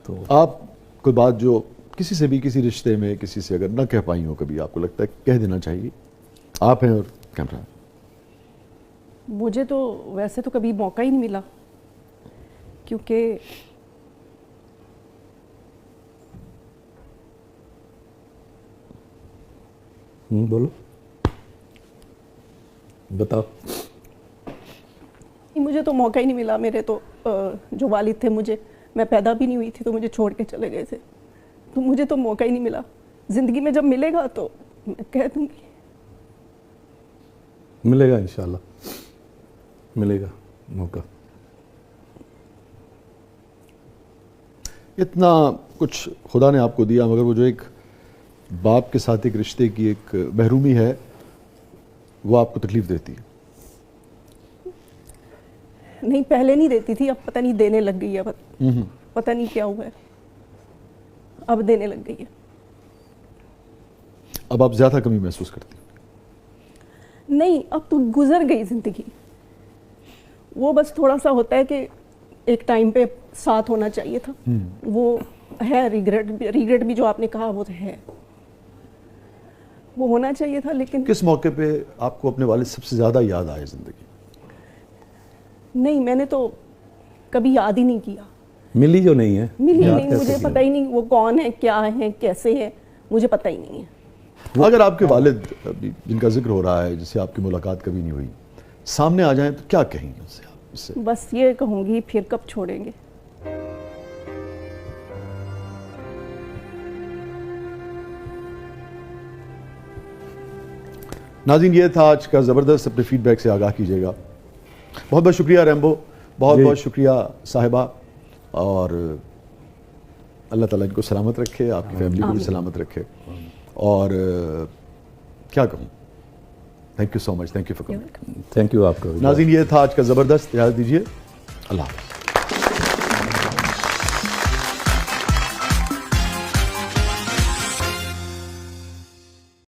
तो आप कोई बात जो किसी से भी किसी रिश्ते में किसी से अगर न कह पाई हो, कभी आपको लगता है कह देना चाहिए, आप हैं और कैमरा है। मुझे तो वैसे तो कभी मौका ही नहीं मिला, क्योंकि बोलो, बताओ। मुझे तो मौका ही नहीं मिला। मेरे तो जो वालिद थे, मुझे, मैं पैदा भी नहीं हुई थी तो मुझे छोड़ के चले गए थे, तो मुझे तो मौका ही नहीं मिला। ज़िंदगी में जब मिलेगा तो मैं कह दूँगी। मिलेगा इंशाल्लाह, मिलेगा मौका। इतना कुछ खुदा ने आपको दिया, मगर वो जो एक बाप के साथ एक रिश्ते की एक महरूमी है, वो आपको तकलीफ देती है। नहीं, पहले नहीं देती थी, अब पता नहीं देने लग गई है। पता नहीं क्या हुआ है, अब देने लग गई है। अब आप ज्यादा कमी महसूस करती हैं? नहीं, अब तो गुजर गई ज़िंदगी। वो बस थोड़ा सा होता है कि एक टाइम पे साथ होना चाहिए था, वो है। रिग्रेट भी जो आपने कहा वो तो है, वो होना चाहिए था। लेकिन किस मौके पे आपको अपने वालिद सबसे ज्यादा याद आए जिंदगी? नहीं, मैंने तो कभी याद ही नहीं किया। मिली जो नहीं है, मिली याद नहीं, कैसे मुझे किया? पता ही नहीं वो कौन है, क्या है, कैसे है, मुझे पता ही नहीं है। अगर आपके वालिद अभी जिनका जिक्र हो रहा है, जिससे आपकी मुलाकात कभी नहीं हुई, सामने आ जाएं तो क्या कहेंगे उनसे आप? इससे बस ये कहूँगी, फिर कब छोड़ेंगे। नाज़रीन, ये था आज का ज़बरदस्त। अपने फीडबैक से आगाह कीजिएगा। बहुत बहुत शुक्रिया रैम्बो, बहुत बहुत शुक्रिया साहिबा, और अल्लाह ताला इनको सलामत रखे, आपकी फैमिली को भी सलामत रखे। और क्या कहूँ, thank you so much, thank you for coming. Thank you आपका। नाज़रीन, ये था आज का ज़बरदस्त। इजाज़त दीजिए, अल्लाह हाफ़िज़।